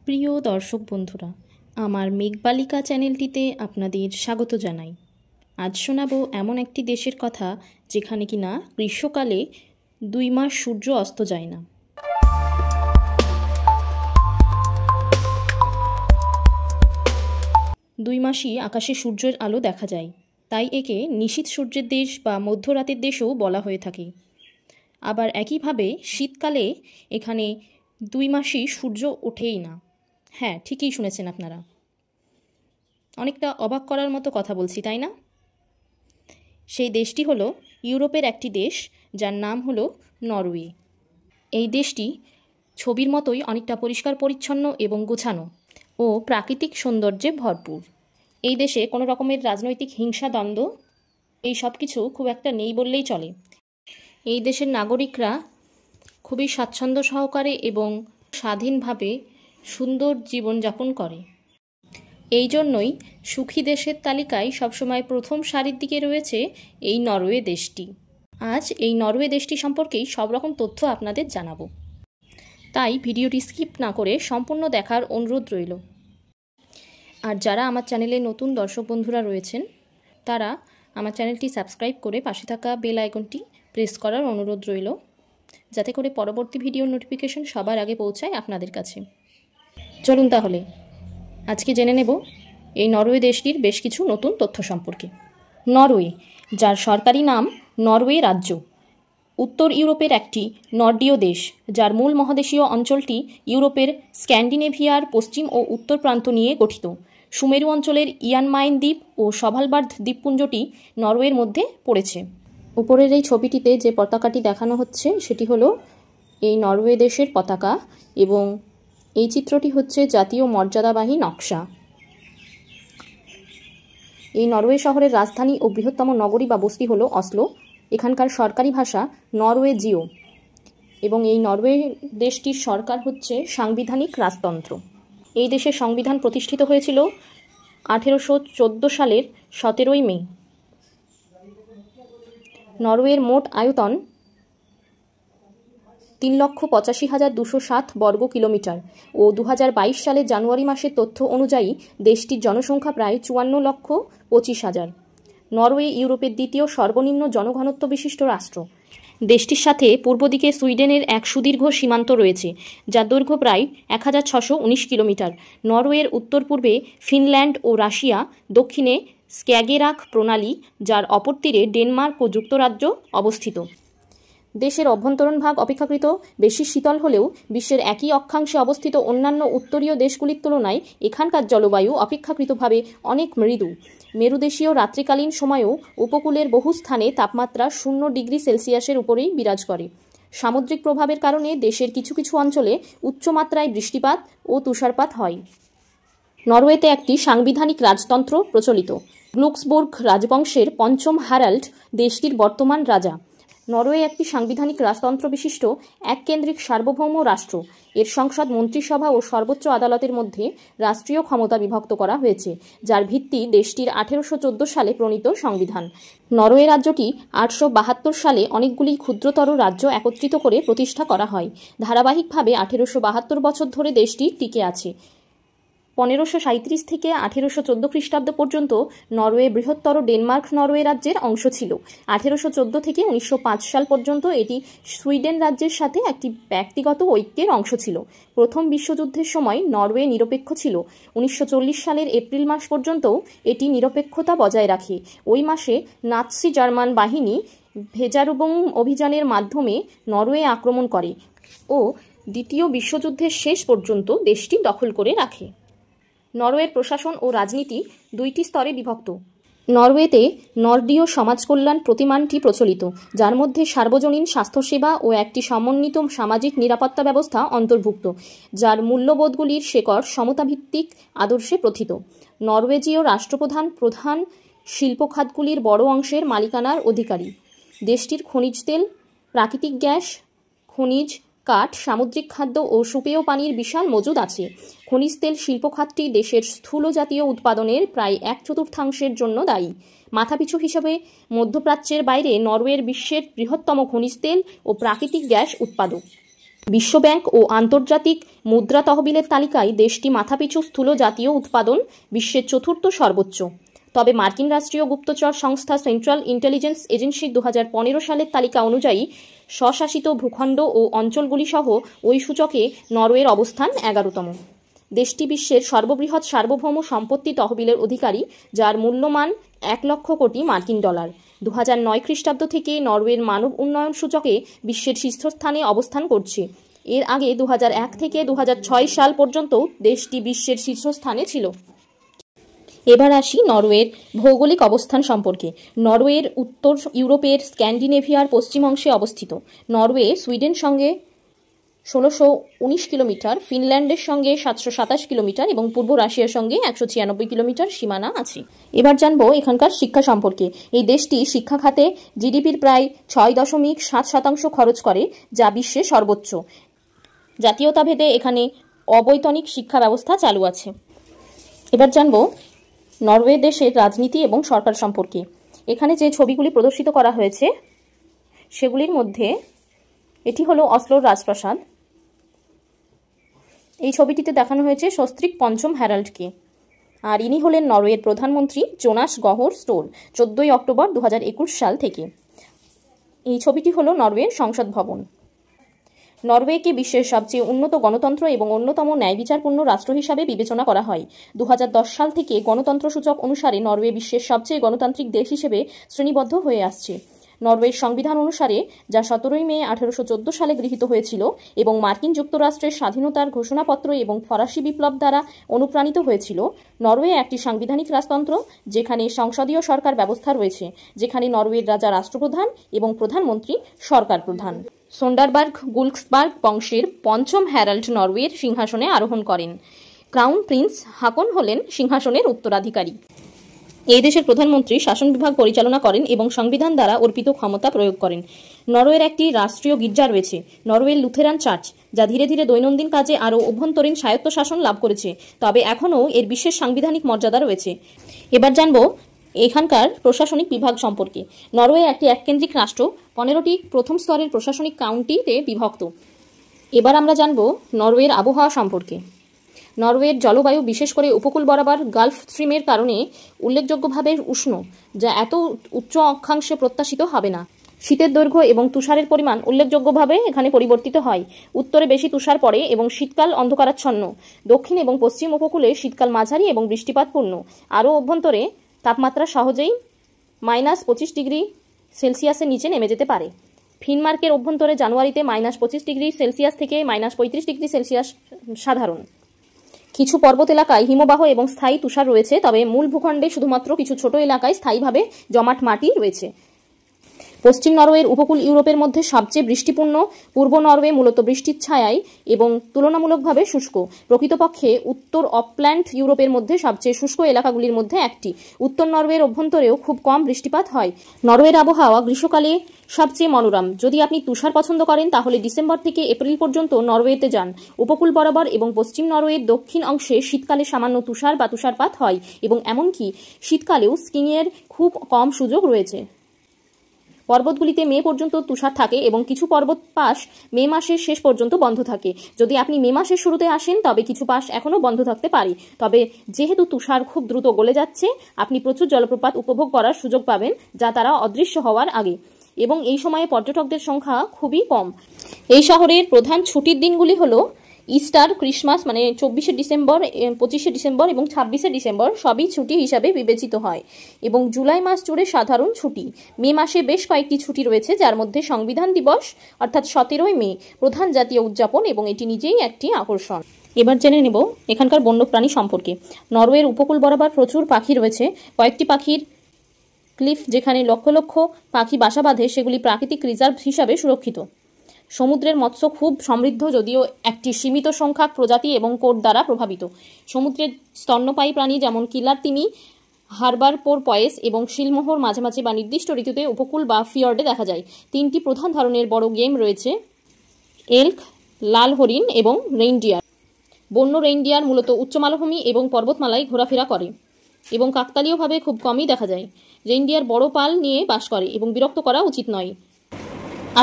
প্রিয় দর্শক বন্ধুরা, আমার মেঘবালিকা চ্যানেলটিতে আপনাদের স্বাগত জানাই। আজ শোনাবো এমন একটি দেশের কথা যেখানে কিনা গ্রীষ্মকালে 2 মাস সূর্য অস্ত যায় না। দুই মাসই আকাশে সূর্যের আলো দেখা যায়, তাই একে নিশীথ সূর্যের দেশ বা মধ্যরাতের দেশও বলা হয়ে থাকে। আবার একইভাবে শীতকালে এখানে 2 মাসই সূর্য ওঠেই না। হ্যাঁ, ঠিকই শুনেছেন আপনারা। অনেকটা অবাক করার মতো কথা বলছি, তাই না? সেই দেশটি হলো ইউরোপের একটি দেশ, যার নাম হলো নরওয়ে। এই দেশটি ছবির মতোই অনেকটা পরিষ্কার পরিচ্ছন্ন এবং গোছানো ও প্রাকৃতিক সৌন্দর্যে ভরপুর। এই দেশে কোনো রকমের রাজনৈতিক হিংসা দ্বন্দ্ব এই সব কিছু খুব একটা নেই বললেই চলে। এই দেশের নাগরিকরা খুবই স্বাচ্ছন্দ্য সহকারে এবং স্বাধীনভাবে সুন্দর জীবনযাপন করে। এই জন্যই সুখী দেশের তালিকায় সবসময় প্রথম সারির দিকে রয়েছে এই নরওয়ে দেশটি। আজ এই নরওয়ে দেশটি সম্পর্কেই সব রকম তথ্য আপনাদের জানাবো, তাই ভিডিওটি স্কিপ না করে সম্পূর্ণ দেখার অনুরোধ রইল। আর যারা আমার চ্যানেলে নতুন দর্শক বন্ধুরা রয়েছেন, তারা আমার চ্যানেলটি সাবস্ক্রাইব করে পাশে থাকা বেল আইকনটি প্রেস করার অনুরোধ রইল, যাতে করে পরবর্তী ভিডিওর নোটিফিকেশন সবার আগে পৌঁছায় আপনাদের কাছে। চলুন তাহলে আজকে জেনে নেব এই নরওয়ে দেশটির বেশ কিছু নতুন তথ্য সম্পর্কে। নরওয়ে, যার সরকারি নাম নরওয়ে রাজ্য, উত্তর ইউরোপের একটি নর্ডীয় দেশ, যার মূল মহাদেশীয় অঞ্চলটি ইউরোপের স্ক্যান্ডিনেভিয়ার পশ্চিম ও উত্তর প্রান্ত নিয়ে গঠিত। সুমেরু অঞ্চলের ইয়ানমাইন দ্বীপ ও সভালবার্ড দ্বীপপুঞ্জটি নরওয়ের মধ্যে পড়েছে। উপরের এই ছবিটিতে যে পতাকাটি দেখানো হচ্ছে সেটি হলো এই নরওয়ে দেশের পতাকা, এবং এই চিত্রটি হচ্ছে জাতীয় মর্যাদাবাহী নকশা। এই নরওয়ে শহরের রাজধানী ও বৃহত্তম নগরী বা বস্তি হলো অসলো। এখানকার সরকারি ভাষা নরওয়েজীয়, এবং এই নরওয়ে দেশটির সরকার হচ্ছে সাংবিধানিক রাজতন্ত্র। এই দেশের সংবিধান প্রতিষ্ঠিত হয়েছিল 1814 সালের 17 মে। নরওয়ের মোট আয়তন 3,85,207 বর্গ কিলোমিটার ও 2022 সালের জানুয়ারি মাসের তথ্য অনুযায়ী দেশটির জনসংখ্যা প্রায় 54,25,000। নরওয়ে ইউরোপের দ্বিতীয় সর্বনিম্ন জনঘনত্ব বিশিষ্ট রাষ্ট্র। দেশটির সাথে পূর্ব দিকে সুইডেনের এক সুদীর্ঘ সীমান্ত রয়েছে, যার দৈর্ঘ্য প্রায় 1,619 কিলোমিটার। নরওয়ের উত্তর পূর্বে ফিনল্যান্ড ও রাশিয়া, দক্ষিণে স্ক্যাগেরাক প্রণালী, যার অপর তীরে ডেনমার্ক ও যুক্তরাজ্য অবস্থিত। দেশের অভ্যন্তরীণ ভাগ অপেক্ষাকৃত বেশি শীতল হলেও বিশ্বের একই অক্ষাংশে অবস্থিত অন্যান্য উত্তরীয় দেশগুলির তুলনায় এখানকার জলবায়ু অপেক্ষাকৃতভাবে অনেক মৃদু। মেরুদেশীয় রাত্রিকালীন সময়েও উপকূলের বহু স্থানে তাপমাত্রা 0 ডিগ্রি সেলসিয়াসের উপরেই বিরাজ করে। সামুদ্রিক প্রভাবের কারণে দেশের কিছু কিছু অঞ্চলে উচ্চমাত্রায় বৃষ্টিপাত ও তুষারপাত হয়। নরওয়েতে একটি সাংবিধানিক রাজতন্ত্র প্রচলিত। গ্লুক্সবুর্গ রাজবংশের পঞ্চম হ্যারাল্ড দেশটির বর্তমান রাজা। নরওয়ে একটি সাংবিধানিক রাজতন্ত্র বিশিষ্ট এককেন্দ্রিক সার্বভৌম রাষ্ট্র। এর সংসদ, মন্ত্রিসভা ও সর্বোচ্চ আদালতের মধ্যে রাষ্ট্রীয় ক্ষমতা বিভক্ত করা হয়েছে, যার ভিত্তি দেশটির 1814 সালে প্রণীত সংবিধান। নরওয়ে রাজ্যটি 1872 সালে অনেকগুলি ক্ষুদ্রতর রাজ্য একত্রিত করে প্রতিষ্ঠা করা হয়। ধারাবাহিকভাবে 1872 বছর ধরে দেশটি টিকে আছে। 1537 থেকে 1814 খ্রিস্টাব্দ পর্যন্ত নরওয়ে বৃহত্তর ডেনমার্ক নরওয়ে রাজ্যের অংশ ছিল। 1814 থেকে 1905 সাল পর্যন্ত এটি সুইডেন রাজ্যের সাথে একটি ব্যক্তিগত ঐক্যের অংশ ছিল। প্রথম বিশ্বযুদ্ধের সময় নরওয়ে নিরপেক্ষ ছিল। 1940 সালের এপ্রিল মাস পর্যন্ত এটি নিরপেক্ষতা বজায় রাখে। ওই মাসে নাৎসি জার্মান বাহিনী ভেজারুবং অভিযানের মাধ্যমে নরওয়ে আক্রমণ করে ও দ্বিতীয় বিশ্বযুদ্ধের শেষ পর্যন্ত দেশটি দখল করে রাখে। নরওয়ের প্রশাসন ও রাজনীতি 2টি স্তরে বিভক্ত। নরওয়েতে নর্ডীয় সমাজকল্যাণ প্রতিমানটি প্রচলিত, যার মধ্যে সার্বজনীন স্বাস্থ্যসেবা ও একটি সমন্বিত সামাজিক নিরাপত্তা ব্যবস্থা অন্তর্ভুক্ত, যার মূল্যবোধগুলির শেকড় সমতাভিত্তিক আদর্শে প্রথিত। নরওয়েজীয় রাষ্ট্রপ্রধান প্রধান শিল্প খাতগুলির বড় অংশের মালিকানার অধিকারী। দেশটির খনিজ তেল, প্রাকৃতিক গ্যাস, খনিজ, কাঠ, সামুদ্রিক খাদ্য ও সুপেয় পানির বিশাল মজুদ আছে। খনিজ তেল শিল্প খাতটি দেশের স্থূল জাতীয় উৎপাদনের প্রায় 1/4 জন্য দায়ী। মাথাপিছু হিসাবে মধ্যপ্রাচ্যের বাইরে নরওয়ের বিশ্বের বৃহত্তম খনিজ তেল ও প্রাকৃতিক গ্যাস উৎপাদক। বিশ্বব্যাংক ও আন্তর্জাতিক মুদ্রা তহবিলের তালিকায় দেশটি মাথাপিছু স্থূল জাতীয় উৎপাদন বিশ্বের চতুর্থ সর্বোচ্চ। তবে মার্কিন রাষ্ট্রীয় গুপ্তচর সংস্থা সেন্ট্রাল ইন্টেলিজেন্স এজেন্সির 2015 সালের তালিকা অনুযায়ী স্বশাসিত ভূখণ্ড ও অঞ্চলগুলি সহ ওই সূচকে নরওয়ের অবস্থান 11তম। দেশটি বিশ্বের সর্ববৃহৎ সার্বভৌম সম্পত্তি তহবিলের অধিকারী, যার মূল্যমান 1 লক্ষ কোটি মার্কিন ডলার। 2009 খ্রিস্টাব্দ থেকে নরওয়ের মানব উন্নয়ন সূচকে বিশ্বের শীর্ষস্থানে অবস্থান করছে। এর আগে 2001 থেকে 2006 সাল পর্যন্ত দেশটি বিশ্বের শীর্ষস্থানে ছিল। এবার আসি নরওয়ের ভৌগোলিক অবস্থান সম্পর্কে। নরওয়ের উত্তর ইউরোপের স্ক্যান্ডিনেভিয়ার পশ্চিম অংশে অবস্থিত। নরওয়ে সুইডেন সঙ্গে 1619 কিলোমিটার, ফিনল্যান্ডের সঙ্গে 727 কিলোমিটার এবং পূর্ব রাশিয়ার সঙ্গে 196 কিলোমিটার সীমানা আছে। এবার জানবো এখানকার শিক্ষা সম্পর্কে। এই দেশটি শিক্ষা খাতে জিডিপির প্রায় 6.7% খরচ করে, যা বিশ্বে সর্বোচ্চ। জাতীয়তাভেদে এখানে অবৈতনিক শিক্ষা ব্যবস্থা চালু আছে। এবার জানবো নরওয়ে দেশের রাজনীতি এবং সরকার সম্পর্কে। এখানে যে ছবিগুলি প্রদর্শিত করা হয়েছে সেগুলির মধ্যে এটি হলো অসলোর রাজপ্রাসাদ। এই ছবিটিতে দেখানো হয়েছে সস্ত্রীক পঞ্চম হ্যারাল্ডকে। আর ইনি হলেন নরওয়ের প্রধানমন্ত্রী জোনাস গহর স্টোর, 14 অক্টোবর 2021 সাল থেকে। এই ছবিটি হলো নরওয়ের সংসদ ভবন। নরওয়েকে বিশ্বের সবচেয়ে উন্নত গণতন্ত্র এবং অন্যতম ন্যায়বিচারপূর্ণ রাষ্ট্র হিসাবে বিবেচনা করা হয়। 2010 সাল থেকে গণতন্ত্র সূচক অনুসারে নরওয়ে বিশ্বের সবচেয়ে গণতান্ত্রিক দেশ হিসেবে শ্রেণীবদ্ধ হয়ে আসছে। নরওয়ের সংবিধান অনুসারে, যা 17 মে 1814 সালে গৃহীত হয়েছিল এবং মার্কিন যুক্তরাষ্ট্রের স্বাধীনতার ঘোষণাপত্র এবং ফরাসি বিপ্লব দ্বারা অনুপ্রাণিত হয়েছিল, নরওয়ে একটি সাংবিধানিক রাজতন্ত্র যেখানে সংসদীয় সরকার ব্যবস্থা রয়েছে, যেখানে নরওয়ের রাজা রাষ্ট্রপ্রধান এবং প্রধানমন্ত্রী সরকার প্রধান। সোন্ডারবার্গ গুলক্সবার্গ বংশের পঞ্চম হ্যারাল্ড নরওয়ের সিংহাসনে আরোহণ করেন। ক্রাউন প্রিন্স হাকন হলেন সিংহাসনের উত্তরাধিকারী। এই দেশের প্রধানমন্ত্রী শাসন বিভাগ পরিচালনা করেন এবং সংবিধান দ্বারা অর্পিত ক্ষমতা প্রয়োগ করেন। নরওয়ের একটি রাষ্ট্রীয় গির্জা রয়েছে, নরওয়ের লুথেরান চার্চ, যা ধীরে ধীরে দৈনন্দিন কাজে আরও অভ্যন্তরীণ স্বায়ত্তশাসন লাভ করেছে, তবে এখনও এর বিশেষ সাংবিধানিক মর্যাদা রয়েছে। এবার জানবো এখানকার প্রশাসনিক বিভাগ সম্পর্কে। নরওয়ে একটি এককেন্দ্রিক রাষ্ট্র, 15টি প্রথম স্তরের প্রশাসনিক কাউন্টিতে বিভক্ত। এবার আমরা জানবো নরওয়ের আবহাওয়া সম্পর্কে। নরওয়ের জলবায়ু বিশেষ করে উপকূল বরাবর গালফ স্ট্রিমের কারণে উল্লেখযোগ্যভাবে উষ্ণ, যা এত উচ্চ অক্ষাংশে প্রত্যাশিত হবে না। শীতের দৈর্ঘ্য এবং তুষারের পরিমাণ উল্লেখযোগ্যভাবে এখানে পরিবর্তিত হয়। উত্তরে বেশি তুষার পড়ে এবং শীতকাল অন্ধকারাচ্ছন্ন। দক্ষিণ এবং পশ্চিম উপকূলে শীতকাল মাঝারি এবং বৃষ্টিপাতপূর্ণ। আরও অভ্যন্তরে তাপমাত্রা সহজেই -25 ডিগ্রি সেলসিয়াসের নিচে নেমে যেতে পারে। ফিনমার্কের অভ্যন্তরে জানুয়ারিতে -25 ডিগ্রি সেলসিয়াস থেকে -35 ডিগ্রি সেলসিয়াস সাধারণ। কিছু পর্বত এলাকায় হিমবাহ এবং স্থায়ী তুষার রয়েছে, তবে মূল ভূখণ্ডে শুধুমাত্র কিছু ছোট এলাকায় স্থায়ীভাবে জমাট মাটি রয়েছে। পশ্চিম নরওয়ের উপকূল ইউরোপের মধ্যে সবচেয়ে বৃষ্টিপূর্ণ। পূর্ব নরওয়ে মূলত বৃষ্টির ছায়ায় এবং তুলনামূলকভাবে শুষ্ক। প্রকৃতপক্ষে উত্তর অপল্যান্ড ইউরোপের মধ্যে সবচেয়ে শুষ্ক এলাকাগুলির মধ্যে একটি। উত্তর নরওয়ের অভ্যন্তরেও খুব কম বৃষ্টিপাত হয়। নরওয়ের আবহাওয়া গ্রীষ্মকালে সবচেয়ে মনোরম। যদি আপনি তুষার পছন্দ করেন তাহলে ডিসেম্বর থেকে এপ্রিল পর্যন্ত নরওয়েতে যান। উপকূল বরাবর এবং পশ্চিম নরওয়ের দক্ষিণ অংশে শীতকালে সামান্য তুষার বা তুষারপাত হয় এবং এমনকি শীতকালেও স্কিংয়ের খুব কম সুযোগ রয়েছে। পর্বতগুলিতে মে পর্যন্ত তুষার থাকে এবং কিছু পর্বত পাশ মে মাসের শেষ পর্যন্ত বন্ধ থাকে। যদি আপনি মে মাসের শুরুতে আসেন তবে কিছু পাশ এখনও বন্ধ থাকতে পারে, তবে যেহেতু তুষার খুব দ্রুত গলে যাচ্ছে, আপনি প্রচুর জলপ্রপাত উপভোগ করার সুযোগ পাবেন, যা তারা অদৃশ্য হওয়ার আগে, এবং এই সময়ে পর্যটকদের সংখ্যা খুবই কম। এই শহরের প্রধান ছুটির দিনগুলি হলো ইস্টার, ক্রিসমাস মানে 24শে ডিসেম্বর, 25শে ডিসেম্বর এবং 26শে ডিসেম্বর সবই ছুটি হিসাবে বিবেচিত হয়, এবং জুলাই মাস জুড়ে সাধারণ ছুটি। মে মাসে বেশ কয়েকটি ছুটি রয়েছে, যার মধ্যে সংবিধান দিবস অর্থাৎ 17ই মে প্রধান জাতীয় উদযাপন, এবং এটি নিজেই একটি আকর্ষণ। এবার জেনে নেব এখানকার বন্যপ্রাণী সম্পর্কে। নরওয়ের উপকূল বরাবর প্রচুর পাখি রয়েছে। কয়েকটি পাখির ক্লিফ, যেখানে লক্ষ লক্ষ পাখি বাসা বাঁধে, সেগুলি প্রাকৃতিক রিজার্ভ হিসাবে সুরক্ষিত। সমুদ্রের মৎস্য খুব সমৃদ্ধ, যদিও একটি সীমিত সংখ্যক প্রজাতি এবং কোড দ্বারা প্রভাবিত। সমুদ্রের স্তন্যপায়ী প্রাণী যেমন কিলার তিমি, হারবার পোরপয়েস এবং শিলমোহর মাঝে মাঝে বা নির্দিষ্ট ঋতুতে উপকূল বা ফিয়র্ডে দেখা যায়। 3টি প্রধান ধরনের বড় গেম রয়েছে: এল্ক, লাল হরিণ এবং রেইনডিয়ার। বন্য রেইনডিয়ার মূলত উচ্চ মালভূমি এবং পর্বতমালায় ঘোরাফেরা করে এবং কাকতালীয়ভাবে খুব কমই দেখা যায়। রেইনডিয়ার বড় পাল নিয়ে বাস করে এবং বিরক্ত করা উচিত নয়।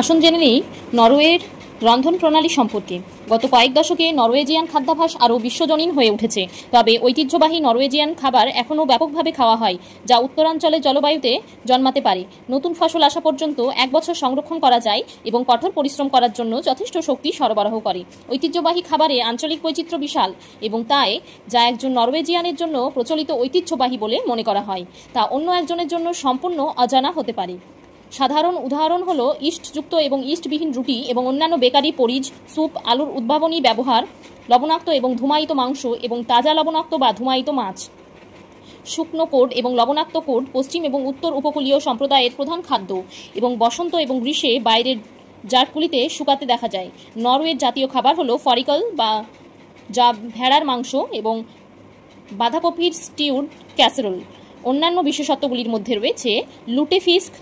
আসুন জেনে নিই নরওয়ের রন্ধন প্রণালী সম্পর্কে গত কয়েক দশকে নরওয়েজিয়ান খাদ্যাভ্যাস আরও বিশ্বজনীন হয়ে উঠেছে। তবে ঐতিহ্যবাহী নরওয়েজিয়ান খাবার এখনও ব্যাপকভাবে খাওয়া হয়, যা উত্তরাঞ্চলের জলবায়ুতে জন্মাতে পারে। নতুন ফসল আসা পর্যন্ত 1 বছর সংরক্ষণ করা যায় এবং কঠোর পরিশ্রম করার জন্য যথেষ্ট শক্তি সরবরাহ করে। ঐতিহ্যবাহী খাবারে আঞ্চলিক বৈচিত্র্য বিশাল এবং তাই যা একজন নরওয়েজিয়ানের জন্য প্রচলিত ঐতিহ্যবাহী বলে মনে করা হয়, তা অন্য একজনের জন্য সম্পূর্ণ অজানা হতে পারে। সাধারণ উদাহরণ হলো ইস্টযুক্ত এবং ইস্টবিহীন রুটি এবং অন্যান্য বেকারি, পরিজ, স্যুপ, আলুর উদ্ভাবনী ব্যবহার, লবণাক্ত এবং ধূমায়িত মাংস এবং তাজা লবণাক্ত বা ধূমায়িত মাছ। শুকনো কোড এবং লবণাক্ত কোড পশ্চিম এবং উত্তর উপকূলীয় সম্প্রদায়ের প্রধান খাদ্য এবং বসন্ত এবং গ্রীষ্মে বাইরের জারগুলিতে শুকাতে দেখা যায়। নরওয়ের জাতীয় খাবার হলো ফরিকল যা ভেড়ার মাংস এবং বাঁধাকপির স্টিউড ক্যাসেরোল। অন্যান্য বিশেষত্বগুলির মধ্যে রয়েছে লুটেফিস্ক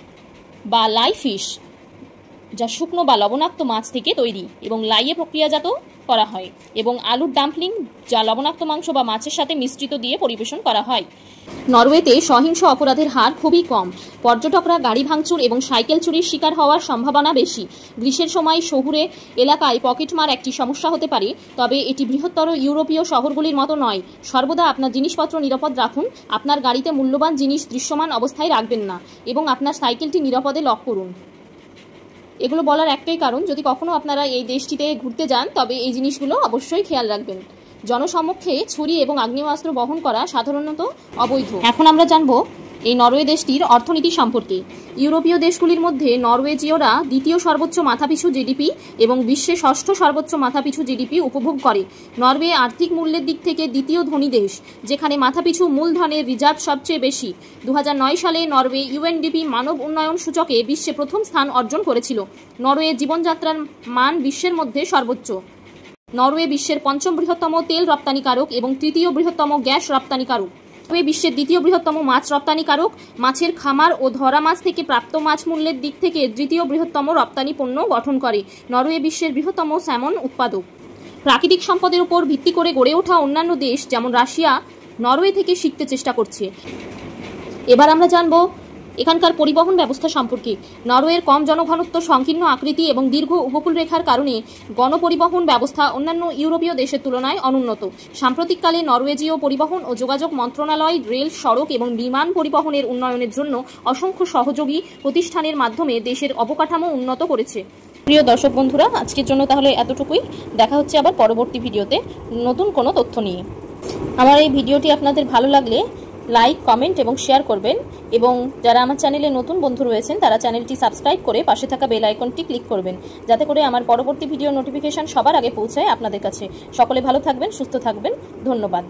বা লাই ফিশ, যা শুকনো বা লবণাক্ত মাছ থেকে তৈরি এবং লাইয়ে প্রক্রিয়াজাত করা হয়, এবং আলুর ডাম্পলিং, যা লবণাক্ত মাংস বা মাছের সাথে মিশ্রিত দিয়ে পরিবেশন করা হয়। নরওয়েতে সহিংস অপরাধের হার খুবই কম। পর্যটকরা গাড়ি ভাঙচুর এবং সাইকেল চুরির শিকার হওয়ার সম্ভাবনা বেশি। গ্রীষ্মের সময় শহুরে এলাকায় পকেটমার একটি সমস্যা হতে পারে, তবে এটি বৃহত্তর ইউরোপীয় শহরগুলির মতো নয়। সর্বদা আপনার জিনিসপত্র নিরাপদ রাখুন, আপনার গাড়িতে মূল্যবান জিনিস দৃশ্যমান অবস্থায় রাখবেন না এবং আপনার সাইকেলটি নিরাপদে লক করুন। এগুলো বলার একটাই কারণ, যদি কখনো আপনারা এই দেশটিতে ঘুরতে যান তবে এই জিনিসগুলো অবশ্যই খেয়াল রাখবেন। জনসমক্ষে ছুরি এবং আগ্নেয়াস্ত্র বহন করা সাধারণত অবৈধ। এখন আমরা জানব এই নরওয়ে দেশটির অর্থনীতি সম্পর্কে। ইউরোপীয় দেশগুলির মধ্যে নরওয়েজীয়রা দ্বিতীয় সর্বোচ্চ মাথাপিছু জিডিপি এবং বিশ্বে ষষ্ঠ সর্বোচ্চ মাথাপিছু জিডিপি উপভোগ করে। নরওয়ে আর্থিক মূল্যের দিক থেকে দ্বিতীয় ধনী দেশ, যেখানে মাথাপিছু মূলধনের রিজার্ভ সবচেয়ে বেশি। 2009 সালে নরওয়ে ইউএনডিপি মানব উন্নয়ন সূচকে বিশ্বে প্রথম স্থান অর্জন করেছিল। নরওয়ে জীবনযাত্রার মান বিশ্বের মধ্যে সর্বোচ্চ। নরওয়ে বিশ্বের 5ম বৃহত্তম তেল রপ্তানিকারক এবং 3য় বৃহত্তম গ্যাস রপ্তানিকারক। নরওয়ে বিশ্বের 2য় বৃহত্তম মাছ রপ্তানিকারক। মাছের খামার ও ধরা মাছ থেকে প্রাপ্ত মাছ মূল্যের দিক থেকে 3য় বৃহত্তম রপ্তানি পণ্য গঠন করে। নরওয়ে বিশ্বের বৃহত্তম স্যামন উৎপাদক। প্রাকৃতিক সম্পদের উপর ভিত্তি করে গড়ে ওঠা অন্যান্য দেশ যেমন রাশিয়া নরওয়ে থেকে শিখতে চেষ্টা করছে। এবার আমরা জানব এখানকার পরিবহন ব্যবস্থা সম্পর্কে। নরওয়ের কম জনঘনত্ব, সংকীর্ণ আকৃতি এবং দীর্ঘ উপকূল রেখার কারণে গণপরিবহন ব্যবস্থা অন্যান্য ইউরোপীয় দেশের তুলনায় অনুন্নত। সাম্প্রতিককালে নরওয়েজীয় পরিবহন ও যোগাযোগ মন্ত্রণালয় রেল, সড়ক এবং বিমান পরিবহনের উন্নয়নের জন্য অসংখ্য সহযোগী প্রতিষ্ঠানের মাধ্যমে দেশের অবকাঠামো উন্নত করেছে। প্রিয় দর্শক বন্ধুরা, আজকের জন্য তাহলে এতটুকুই। দেখা হচ্ছে আবার পরবর্তী ভিডিওতে নতুন কোনো তথ্য নিয়ে। আমার এই ভিডিওটি আপনাদের ভালো লাগলে লাইক, কমেন্ট এবং শেয়ার করবেন, এবং যারা আমার চ্যানেলে নতুন বন্ধু রয়েছেন তারা চ্যানেলটি সাবস্ক্রাইব করে পাশে থাকা বেল আইকনটি ক্লিক করবেন, যাতে করে আমার পরবর্তী ভিডিও নোটিফিকেশন সবার আগে পৌঁছায় আপনাদের কাছে। সকলে ভালো থাকবেন, সুস্থ থাকবেন। ধন্যবাদ।